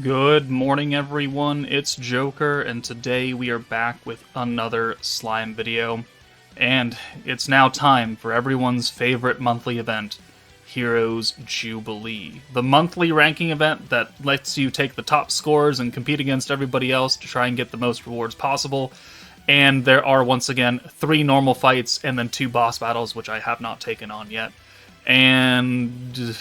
Good morning, everyone. It's Joker, and today we are back with another slime video. And it's now time for everyone's favorite monthly event, Heroes Jubilee. The monthly ranking event that lets you take the top scores and compete against everybody else to try and get the most rewards possible. And there are, once again, 3 normal fights and then 2 boss battles, which I have not taken on yet. And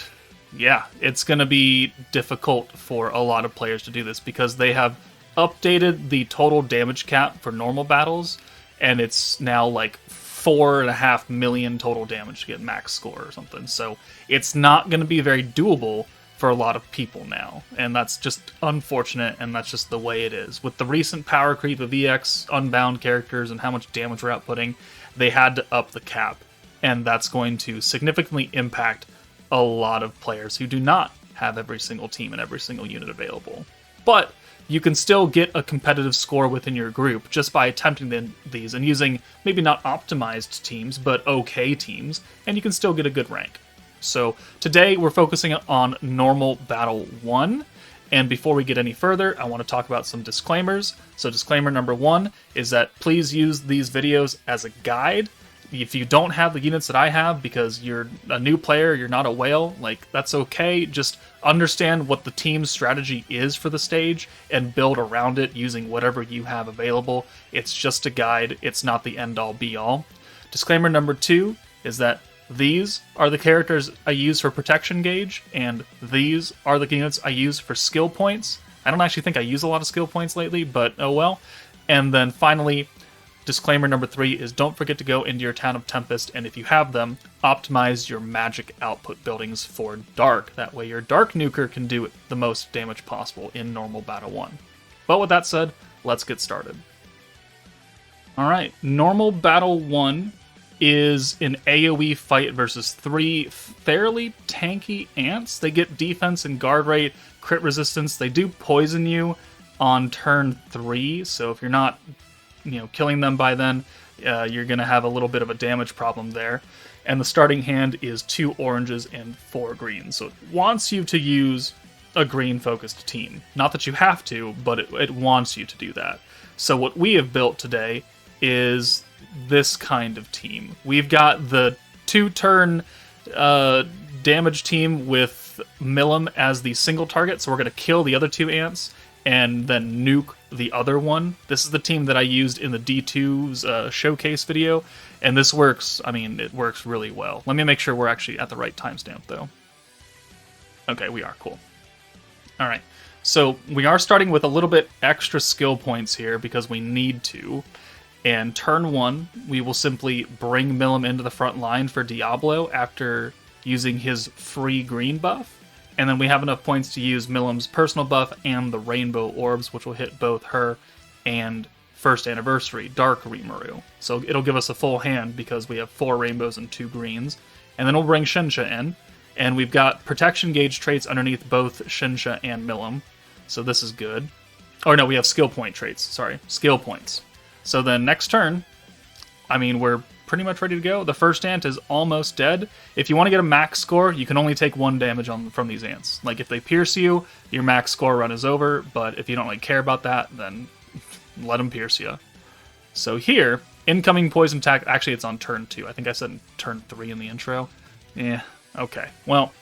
yeah, it's going to be difficult for a lot of players to do this because they have updated the total damage cap for normal battles, and it's now like 4.5 million total damage to get max score or something. So it's not going to be very doable for a lot of people now, and that's just unfortunate, and that's just the way it is. With the recent power creep of EX Unbound characters and how much damage we're outputting, they had to up the cap, and that's going to significantly impact a lot of players who do not have every single team and every single unit available. But you can still get a competitive score within your group just by attempting these and using maybe not optimized teams, but okay teams, and you can still get a good rank. So today we're focusing on Normal Battle 1, and before we get any further, I want to talk about some disclaimers. So disclaimer number 1 is that please use these videos as a guide. If you don't have the units that I have because you're a new player, you're not a whale, like, that's okay. Just understand what the team's strategy is for the stage and build around it using whatever you have available. It's just a guide. It's not the end-all be-all. Disclaimer number 2 is that these are the characters I use for protection gauge, and these are the units I use for skill points. I don't actually think I use a lot of skill points lately, but oh well. And then finally, disclaimer number 3 is don't forget to go into your town of Tempest, and if you have them, optimize your magic output buildings for Dark. That way your Dark Nuker can do the most damage possible in Normal Battle 1. But with that said, let's get started. Alright, Normal Battle 1 is an AoE fight versus 3 fairly tanky ants. They get defense and guard rate, crit resistance. They do poison you on turn 3, so if you're not killing them by then, you're going to have a little bit of a damage problem there. And the starting hand is 2 oranges and 4 greens. So it wants you to use a green-focused team. Not that you have to, but it wants you to do that. So what we have built today is this kind of team. We've got the 2-turn damage team with Milim as the single target, so we're going to kill the other 2 ants and then nuke the other one. This is the team that I used in the D2's showcase video, and this works, it works really well. Let me make sure we're actually at the right timestamp, though. Okay, we are, cool. Alright, so we are starting with a little bit extra skill points here because we need to, and turn 1, we will simply bring Milim into the front line for Diablo after using his free green buff. And then we have enough points to use Milim's personal buff and the rainbow orbs, which will hit both her and First Anniversary, Dark Rimuru. So it'll give us a full hand because we have 4 rainbows and 2 greens. And then we'll bring Shinsha in. And we've got protection gauge traits underneath both Shinsha and Milim. So this is good. Or no, we have skill point traits. Sorry, skill points. So then next turn, we're pretty much ready to go. The first ant is almost dead. If you want to get a max score, you can only take 1 damage from these ants. Like, if they pierce you, your max score run is over, but if you don't care about that, then let them pierce you. So here, incoming poison attack, actually it's on turn 2. I think I said turn 3 in the intro. Yeah, okay. Well,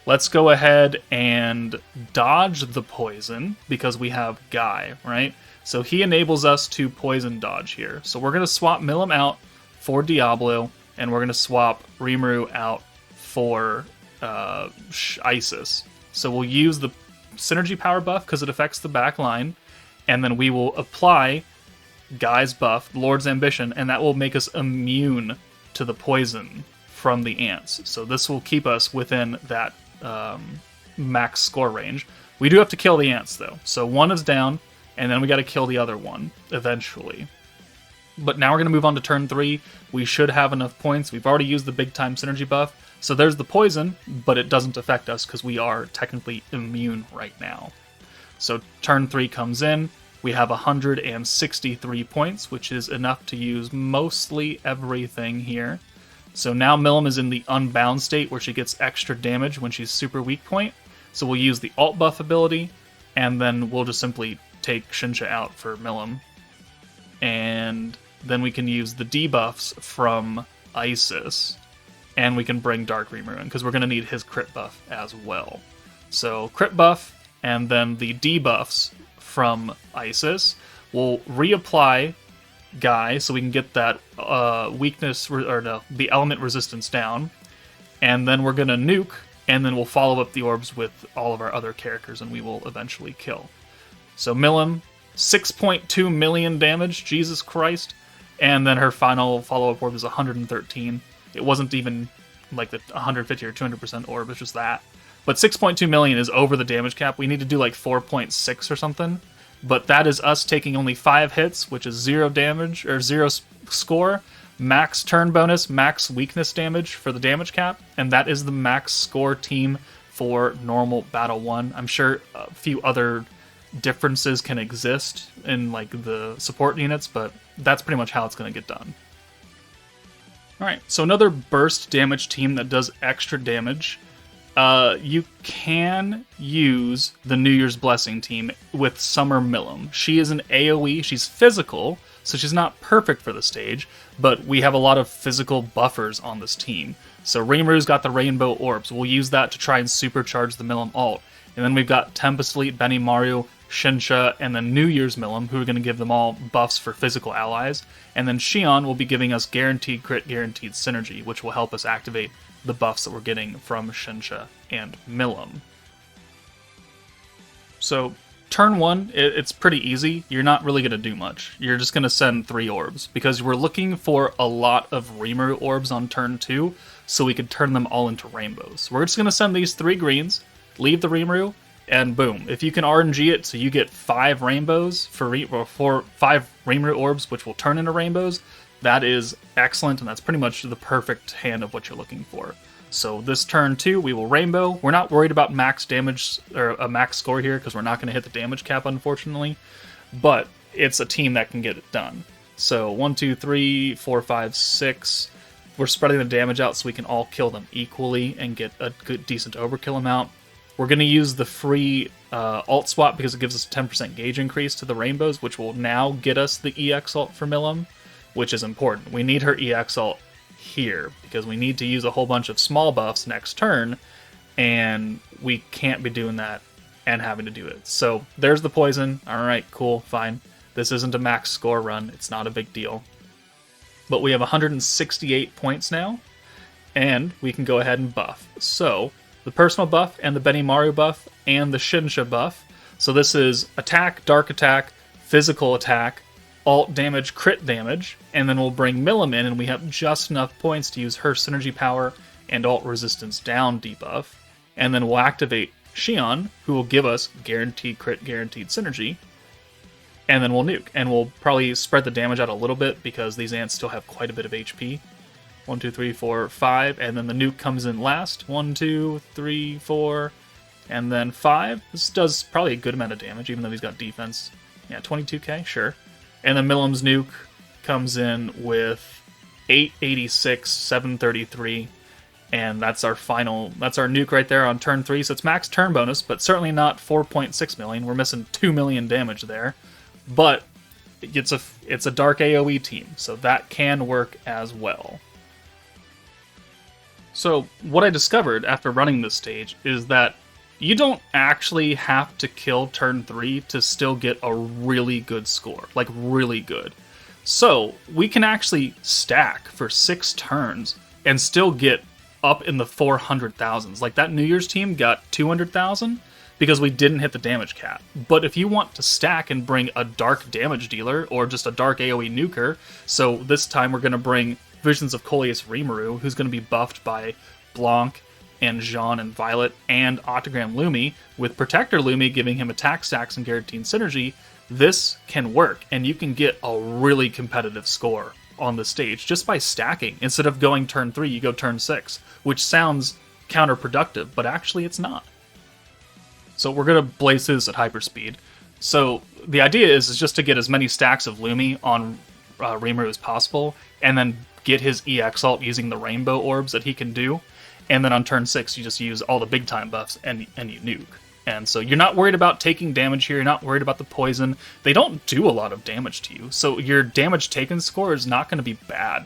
let's go ahead and dodge the poison, because we have Guy, right? So he enables us to poison dodge here. So we're going to swap Milim out for Diablo, and we're going to swap Rimuru out for Isis. So we'll use the synergy power buff because it affects the back line, and then we will apply Guy's buff, Lord's Ambition, and that will make us immune to the poison from the ants. So this will keep us within that max score range. We do have to kill the ants, though. So 1 is down, and then we got to kill the other one eventually. But now we're going to move on to turn 3. We should have enough points. We've already used the big time synergy buff. So there's the poison, but it doesn't affect us because we are technically immune right now. So turn 3 comes in. We have 163 points, which is enough to use mostly everything here. So now Milim is in the unbound state where she gets extra damage when she's super weak point. So we'll use the alt buff ability, and then we'll just simply take Shinsha out for Milim. And then we can use the debuffs from Isis, and we can bring Dark Rimuru in, because we're going to need his crit buff as well. So crit buff, and then the debuffs from Isis. We'll reapply Guy, so we can get that the element resistance down. And then we're going to nuke, and then we'll follow up the orbs with all of our other characters, and we will eventually kill. So Milim, 6.2 million damage, Jesus Christ. And then her final follow-up orb is 113. It wasn't even like the 150 or 200% orb, it's just that. But 6.2 million is over the damage cap. We need to do like 4.6 or something. But that is us taking only 5 hits, which is 0 damage, or 0 score, max turn bonus, max weakness damage for the damage cap, and that is the max score team for normal Battle 1. I'm sure a few other differences can exist in like the support units, but that's pretty much how it's going to get done. Alright, so another burst damage team that does extra damage. You can use the New Year's Blessing team with Summer Milim. She is an AoE, she's physical, so she's not perfect for the stage, but we have a lot of physical buffers on this team. So Rimuru's got the Rainbow Orbs. We'll use that to try and supercharge the Milim ult. And then we've got Tempest Fleet, Benimaru, Shinsha, and then New Year's Milim, who are going to give them all buffs for physical allies. And then Xion will be giving us guaranteed crit, guaranteed synergy, which will help us activate the buffs that we're getting from Shinsha and Milim. So, turn 1, it's pretty easy. You're not really going to do much. You're just going to send 3 orbs, because we're looking for a lot of Rimuru orbs on turn 2, so we could turn them all into rainbows. We're just going to send these 3 greens, leave the Rimuru, and boom. If you can RNG it so you get 5 rainbows for 5 Rimuru orbs, which will turn into rainbows, that is excellent, and that's pretty much the perfect hand of what you're looking for. So this turn 2, we will rainbow. We're not worried about max damage or a max score here, because we're not going to hit the damage cap, unfortunately. But it's a team that can get it done. So 1, 2, 3, 4, 5, 6. We're spreading the damage out so we can all kill them equally and get a good, decent overkill amount. We're going to use the free alt swap because it gives us a 10% gauge increase to the rainbows, which will now get us the EX ult for Milim, which is important. We need her EX ult here because we need to use a whole bunch of small buffs next turn, and we can't be doing that and having to do it. So there's the poison. Alright, cool, fine. This isn't a max score run. It's not a big deal. But we have 168 points now, and we can go ahead and buff. So the personal buff and the Benimaru buff and the Shinsha buff. So this is attack, dark attack, physical attack, alt damage, crit damage, and then we'll bring Milim in, and we have just enough points to use her synergy power and alt resistance down debuff. And then we'll activate Xion, who will give us guaranteed crit, guaranteed synergy, and then we'll nuke. And we'll probably spread the damage out a little bit because these ants still have quite a bit of HP. 1, 2, 3, 4, 5, and then the nuke comes in last. 1, 2, 3, 4, and then 5. This does probably a good amount of damage, even though he's got defense. Yeah, 22k, sure. And then Milim's nuke comes in with 886, 733, and that's our nuke right there on turn 3. So it's max turn bonus, but certainly not 4.6 million. We're missing 2 million damage there. But it's a dark AoE team, so that can work as well. So what I discovered after running this stage is that you don't actually have to kill turn 3 to still get a really good score. Like, really good. So, we can actually stack for 6 turns and still get up in the 400,000s. Like, that New Year's team got 200,000 because we didn't hit the damage cap. But if you want to stack and bring a dark damage dealer or just a dark AoE nuker, so this time we're going to bring Visions of Coleus Rimuru, who's going to be buffed by Blanc and Jean and Violet and Autogram Lumi, with Protector Lumi giving him attack stacks and guaranteed synergy, this can work, and you can get a really competitive score on the stage just by stacking. Instead of going turn 3, you go turn 6, which sounds counterproductive, but actually it's not. So we're going to blaze through this at hyperspeed. So the idea is just to get as many stacks of Lumi on Rimuru as possible, and then get his EX ult using the rainbow orbs that he can do. And then on turn 6, you just use all the big time buffs and you nuke. And so you're not worried about taking damage here, you're not worried about the poison. They don't do a lot of damage to you, so your damage taken score is not going to be bad.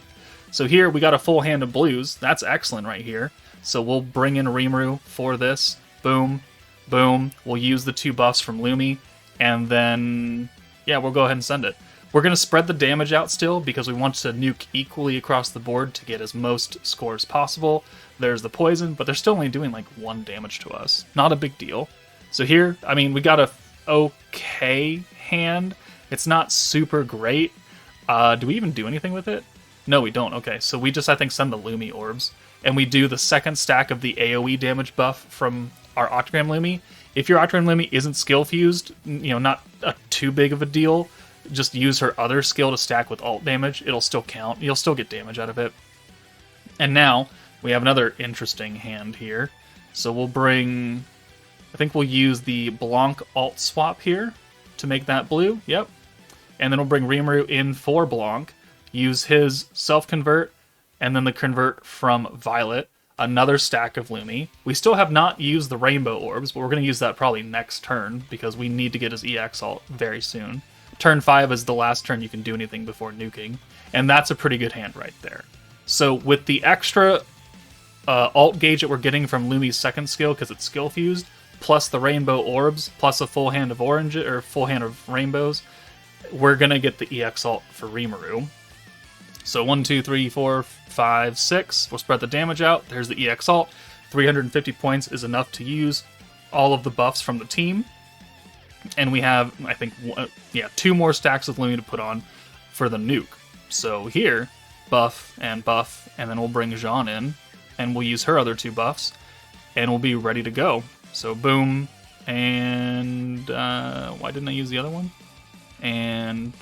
So here we got a full hand of blues, that's excellent right here. So we'll bring in Rimuru for this, boom, boom. We'll use the 2 buffs from Lumi, and then, yeah, we'll go ahead and send it. We're going to spread the damage out still, because we want to nuke equally across the board to get as most scores possible. There's the poison, but they're still only doing like 1 damage to us. Not a big deal. So here, I mean, we got a okay hand. It's not super great. Do we even do anything with it? No, we don't. Okay, so we just, I think, send the Lumi orbs. And we do the second stack of the AoE damage buff from our Octagram Lumi. If your Octagram Lumi isn't skill fused, not too big of a deal, just use her other skill to stack with ult damage. It'll still count. You'll still get damage out of it. And now, we have another interesting hand here. So we'll bring... I think we'll use the Blanc alt swap here to make that blue. Yep. And then we'll bring Rimuru in for Blanc, use his self-convert, and then the convert from Violet, another stack of Lumi. We still have not used the Rainbow Orbs, but we're going to use that probably next turn, because we need to get his EX alt very soon. Turn 5 is the last turn you can do anything before nuking, and that's a pretty good hand right there. So with the extra alt gauge that we're getting from Lumi's second skill, because it's skill fused, plus the Rainbow Orbs, plus a full hand of orange, or full hand of rainbows, we're going to get the EX alt for Rimuru. So 1, 2, 3, 4, 5, 6. We'll spread the damage out. There's the EX alt. 350 points is enough to use all of the buffs from the team. And we have, I think, 2 more stacks of Lumi to put on for the nuke. So here, buff, and then we'll bring Jean in, and we'll use her other 2 buffs, and we'll be ready to go. So boom, and why didn't I use the other one? And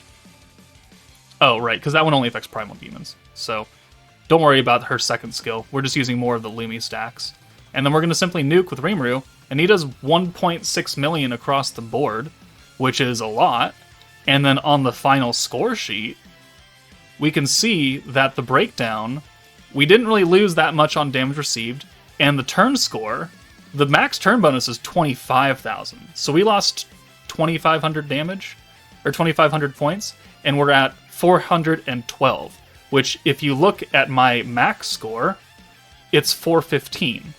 oh, right, because that one only affects Primal Demons. So don't worry about her second skill. We're just using more of the Lumi stacks. And then we're going to simply nuke with Rimuru, and he does 1.6 million across the board, which is a lot. And then on the final score sheet, we can see that the breakdown, we didn't really lose that much on damage received, and the turn score, the max turn bonus is 25,000. So we lost 2,500 damage, or 2,500 points, and we're at 412, which if you look at my max score, it's 415.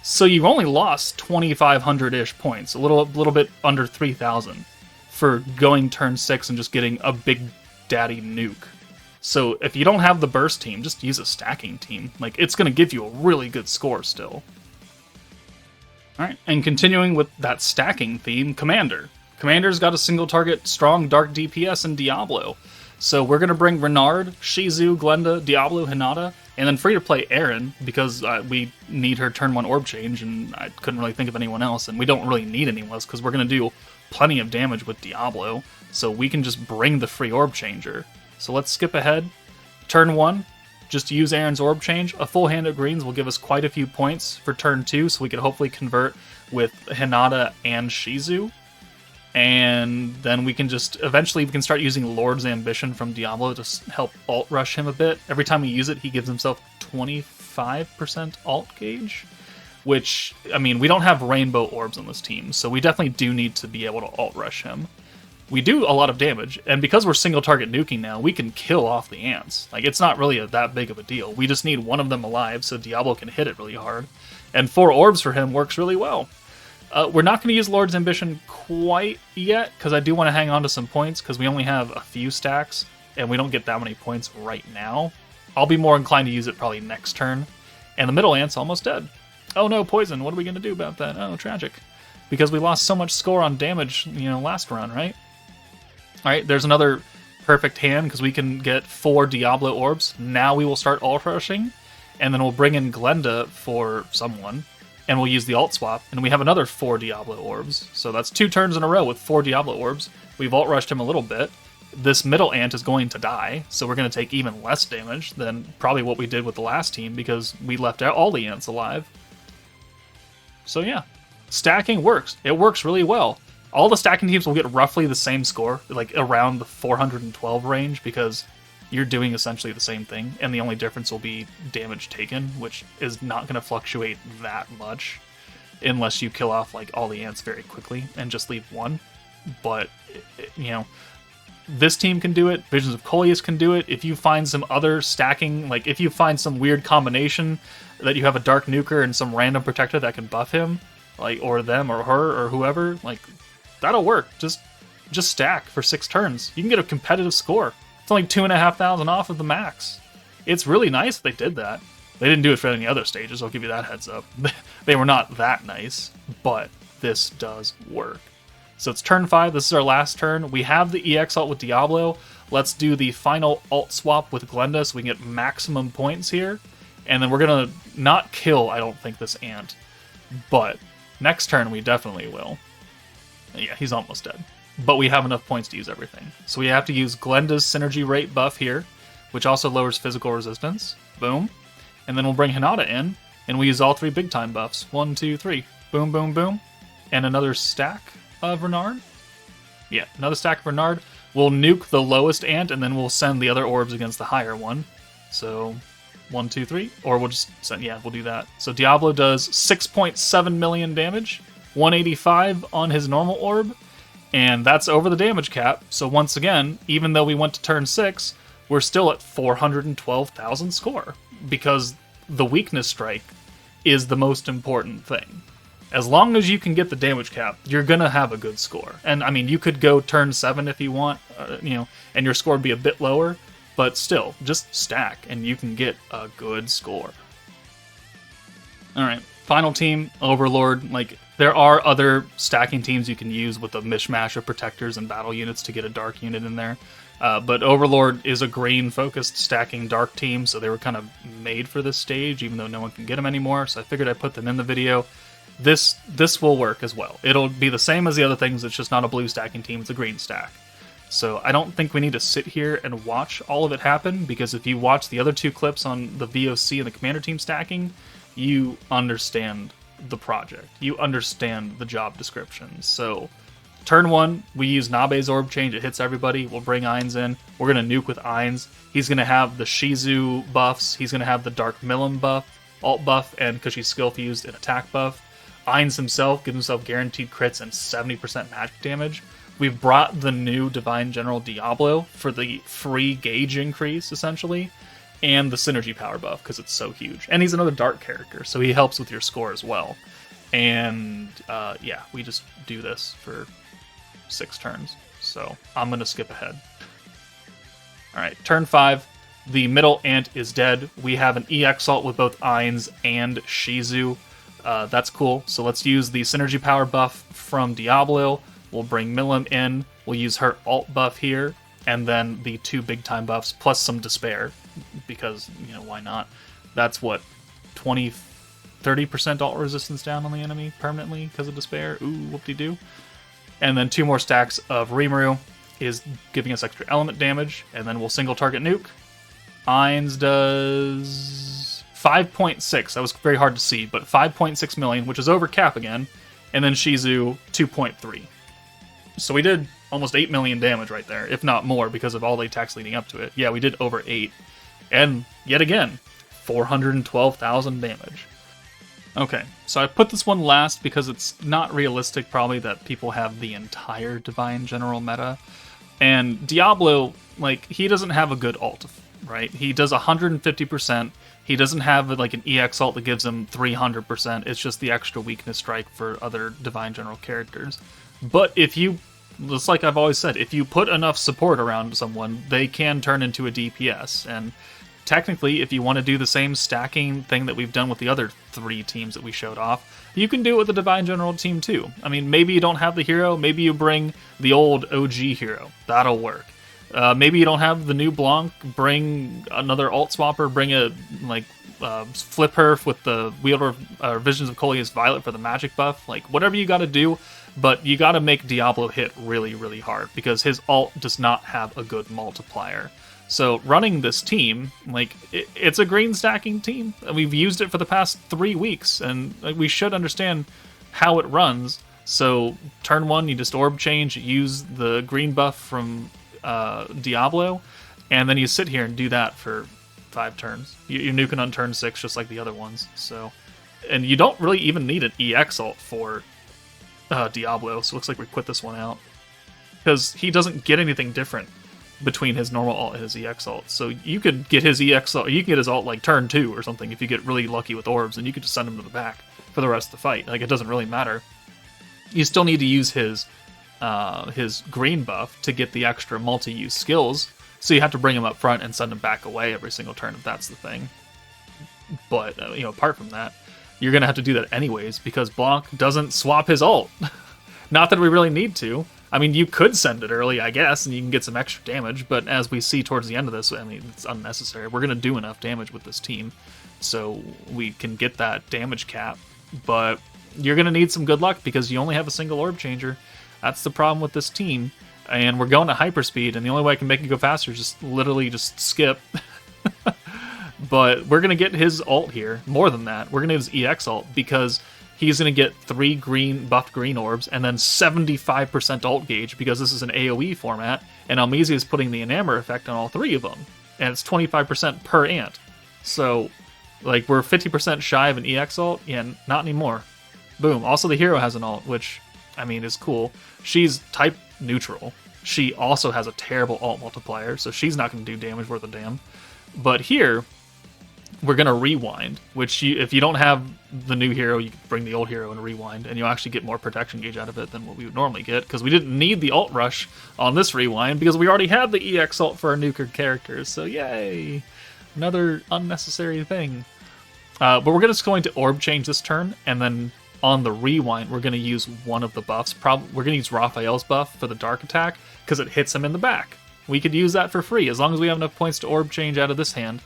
So you only lost 2,500-ish points, a little bit under 3,000, for going turn 6 and just getting a big daddy nuke. So if you don't have the burst team, just use a stacking team. Like, it's going to give you a really good score still. Alright, and continuing with that stacking theme, Commander. Commander's got a single target, strong dark DPS, and Diablo. So we're going to bring Renard, Shizu, Glenda, Diablo, Hinata, and then free-to-play Aaron, because we need her turn 1 orb change, and I couldn't really think of anyone else, and we don't really need anyone else, because we're going to do plenty of damage with Diablo, so we can just bring the free orb changer. So let's skip ahead. Turn 1, just use Aaron's orb change. A full hand of greens will give us quite a few points for turn 2, so we could hopefully convert with Hinata and Shizu. And then we can just, eventually we can start using Lord's Ambition from Diablo to help alt rush him a bit. Every time we use it, he gives himself 25% alt gauge, which, I mean, we don't have rainbow orbs on this team, so we definitely do need to be able to alt rush him. We do a lot of damage, and because we're single target nuking now, we can kill off the ants. Like, it's not really that big of a deal. We just need one of them alive so Diablo can hit it really hard. And 4 orbs for him works really well. We're not going to use Lord's Ambition quite yet, because I do want to hang on to some points, because we only have a few stacks, and we don't get that many points right now. I'll be more inclined to use it probably next turn. And the middle ant's almost dead. Oh no, poison, what are we going to do about that? Oh, tragic. Because we lost so much score on damage, last run, right? Alright, there's another perfect hand, because we can get 4 Diablo orbs. Now we will start alt rushing, and then we'll bring in Glenda for someone. And we'll use the alt swap, and we have another 4 Diablo orbs. So that's 2 turns in a row with 4 Diablo orbs. We've alt rushed him a little bit. This middle ant is going to die, so we're going to take even less damage than probably what we did with the last team, because we left out all the ants alive. So yeah, stacking works. It works really well. All the stacking teams will get roughly the same score, like around the 412 range, because you're doing essentially the same thing, and the only difference will be damage taken, which is not going to fluctuate that much. unless you kill off like all the ants very quickly and just leave one. But you know, this team can do it. Visions of Coleus can do it. If you find some other stacking, like if you find some weird combination that you have a Dark Nuker and some random protector that can buff him, like, or them or her or whoever, like, that'll work. Just stack for 6 turns. You can get a competitive score. It's only 2,500 off of the max. It's really nice they did that. They didn't do it for any other stages, I'll give you that heads up. They were not that nice, but this does work. So it's turn 5, this is our last turn. We have the EX ult with Diablo. Let's do the final ult swap with Glenda so we can get maximum points here. And then we're going to not kill, I don't think, this ant. But next turn we definitely will. Yeah, he's almost dead. But we have enough points to use everything. So we have to use Glenda's synergy rate buff here, which also lowers physical resistance. Boom. And then we'll bring Hinata in, and we use all 3 big time buffs. 1, 2, 3. Boom, boom, boom. And another stack of Renard. Yeah, another stack of Renard. We'll nuke the lowest ant, and then we'll send the other orbs against the higher one. So 1, 2, 3. Or we'll just send, yeah, we'll do that. So Diablo does 6.7 million damage, 185 on his normal orb, and that's over the damage cap. So once again, even though we went to turn 6, we're still at 412,000 score, because the weakness strike is the most important thing. As long as you can get the damage cap, you're gonna have a good score. And I mean, you could go turn 7 if you want, you know, and your score would be a bit lower, but still, just stack and you can get a good score. All right, final team, Overlord. Like, there are other stacking teams you can use with a mishmash of protectors and battle units to get a dark unit in there. But Overlord is a green-focused stacking dark team, so they were kind of made for this stage, even though no one can get them anymore. So I figured I'd put them in the video. This will work as well. It'll be the same as the other things. It's just not a blue stacking team. It's a green stack. So I don't think we need to sit here and watch all of it happen, because if you watch the other 2 clips on the VOC and the commander team stacking, you understand the project. You understand the job description. So turn 1, we use Nabe's orb change. It hits everybody. We'll bring Ainz in. We're going to nuke with Ainz. He's going to have the Shizu buffs. He's going to have the Dark Milim buff, alt buff, and because she's skill fused, an attack buff. Ainz himself gives himself guaranteed crits and 70% magic damage. We've brought the new Divine General Diablo for the free gauge increase, essentially, and the synergy power buff, because it's so huge. And he's another dark character, so he helps with your score as well. And, yeah, we just do this for 6 turns. So I'm going to skip ahead. Alright, turn 5. The middle ant is dead. We have an EX ult with both Ainz and Shizu. That's cool. So let's use the synergy power buff from Diablo. We'll bring Milim in. We'll use her alt buff here. And then the 2 big time buffs plus some despair. Because, you know, why not? That's what, 30% alt resistance down on the enemy permanently because of despair. Ooh, whoop-de-doo. And then 2 more stacks of Rimuru is giving us extra element damage. And then we'll single target nuke. Ainz does 5.6. That was very hard to see, but 5.6 million, which is over cap again. And then Shizu, 2.3. So we did almost 8 million damage right there, if not more, because of all the attacks leading up to it. Yeah, we did over 8. And yet again, 412,000 damage. Okay, so I put this one last because it's not realistic probably that people have the entire Divine General meta. And Diablo, like, he doesn't have a good ult, right? He does 150%. He doesn't have like an EX ult that gives him 300%. It's just the extra weakness strike for other Divine General characters. But if you, just like I've always said, if you put enough support around someone, they can turn into a DPS. And technically, if you want to do the same stacking thing that we've done with the other 3 teams that we showed off, you can do it with the Divine General team too. I mean, maybe you don't have the hero, maybe you bring the old OG hero. That'll work. Maybe you don't have the new Blanc, bring another alt swapper, bring a, like, flip her with the Wielder Visions of Coleus Violet for the magic buff. Like, whatever you gotta do, but you gotta make Diablo hit really, really hard, because his alt does not have a good multiplier. So running this team, like, it's a green stacking team. We've used it for the past 3 weeks, and like, we should understand how it runs. So turn 1, you just orb change, use the green buff from Diablo, and then you sit here and do that for 5 turns. You're nuking on turn 6 just like the other ones. So And you don't really even need an EX ult for Diablo, so it looks like we quit this one out. Because he doesn't get anything different between his normal ult and his EX ult. So you could get his EX ult, you can get his ult like turn 2 or something if you get really lucky with orbs, and you could just send him to the back for the rest of the fight. Like, it doesn't really matter. You still need to use his green buff to get the extra multi-use skills, so you have to bring him up front and send him back away every single turn if that's the thing. But, apart from that, you're going to have to do that anyways, because Blanc doesn't swap his ult. Not that we really need to. I mean, you could send it early, I guess, and you can get some extra damage, but as we see towards the end of this, I mean, it's unnecessary. We're going to do enough damage with this team, so we can get that damage cap, but you're going to need some good luck because you only have a single orb changer. That's the problem with this team, and we're going to hyperspeed, and the only way I can make it go faster is just literally just skip. But we're going to get his ult here. More than that, we're going to get his EX ult because he's going to get 3 buffed green orbs and then 75% ult gauge because this is an AoE format, and Almizia is putting the enamor effect on all 3 of them, and it's 25% per ant. So, like, we're 50% shy of an EX ult? Yeah, not anymore. Boom. Also, the hero has an ult, which, I mean, is cool. She's type neutral. She also has a terrible ult multiplier, so she's not going to do damage worth a damn. But here, we're going to rewind, which if you don't have the new hero, you can bring the old hero and rewind, and you'll actually get more protection gauge out of it than what we would normally get, because we didn't need the ult rush on this rewind, because we already had the EX ult for our nuker characters, so yay! Another unnecessary thing. But we're just going to orb change this turn, and then on the rewind, we're going to use one of the buffs. We're going to use Raphael's buff for the dark attack, because it hits him in the back. We could use that for free, as long as we have enough points to orb change out of this hand,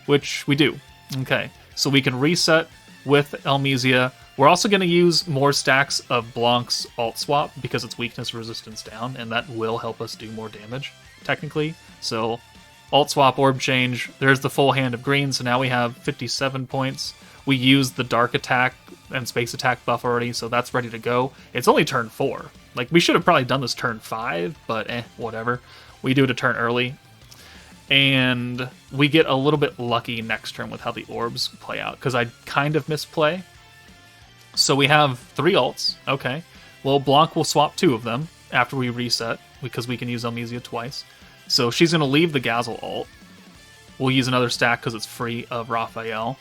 which we do. Okay, so we can reset with Almizia. We're also going to use more stacks of Blanc's alt swap because it's weakness resistance down, and that will help us do more damage, technically. So, alt swap, orb change, there's the full hand of green, so now we have 57 points. We used the dark attack and space attack buff already, so that's ready to go. It's only turn 4. Like, we should have probably done this turn 5, but whatever. We do it a turn early. And we get a little bit lucky next turn with how the orbs play out, because I kind of misplay. So we have 3 ults. Okay. Well, Blanc will swap 2 of them after we reset, because we can use Almizia twice. So she's going to leave the Gazel ult. We'll use another stack because it's free of Raphael.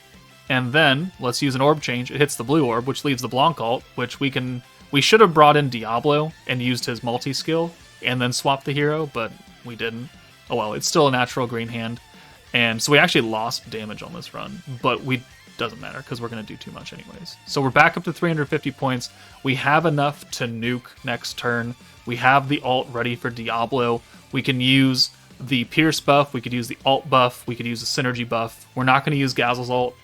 And then, let's use an orb change. It hits the blue orb, which leaves the Blanc ult, which we should have brought in Diablo and used his multi-skill, and then swapped the hero, but we didn't. Oh well, it's still a natural green hand, and so we actually lost damage on this run, but doesn't matter because we're going to do too much anyways. So we're back up to 350 points. We have enough to nuke next turn. We have the ult ready for Diablo. We can use the Pierce buff, we could use the ult buff, we could use the synergy buff. We're not going to use Gazel's ult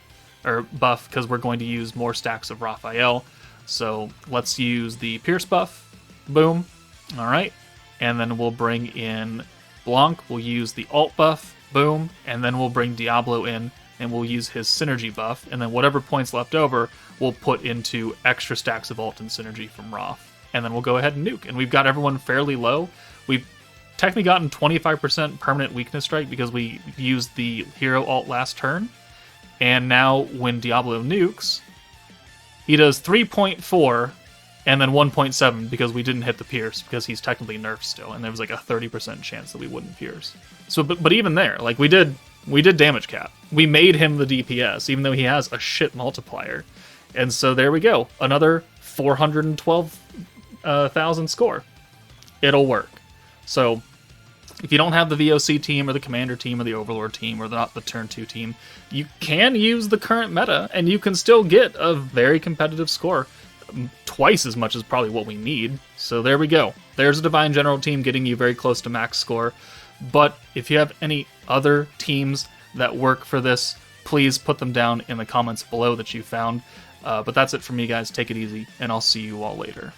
or buff because we're going to use more stacks of Raphael. So let's use the Pierce buff. Boom. All right. And then we'll bring in Blanc, we'll use the ult buff, boom, and then we'll bring Diablo in, and we'll use his synergy buff, and then whatever points left over, we'll put into extra stacks of ult and synergy from Raph, and then we'll go ahead and nuke, and we've got everyone fairly low. We've technically gotten 25% permanent weakness strike because we used the hero ult last turn, and now when Diablo nukes, he does 3.4, and then 1.7 because we didn't hit the Pierce because he's technically nerfed still, and there was like a 30% chance that we wouldn't Pierce. So, but even there, like we did damage cap. We made him the DPS, even though he has a shit multiplier. And so there we go, another 412,000 score. It'll work. So if you don't have the VOC team or the Commander team or the Overlord team or not the turn 2 team, you can use the current meta, and you can still get a very competitive score. Twice as much as probably what we need. So there we go. There's a Divine General team getting you very close to max score. But if you have any other teams that work for this, please put them down in the comments below that you found. But that's it for me, guys. Take it easy, and I'll see you all later.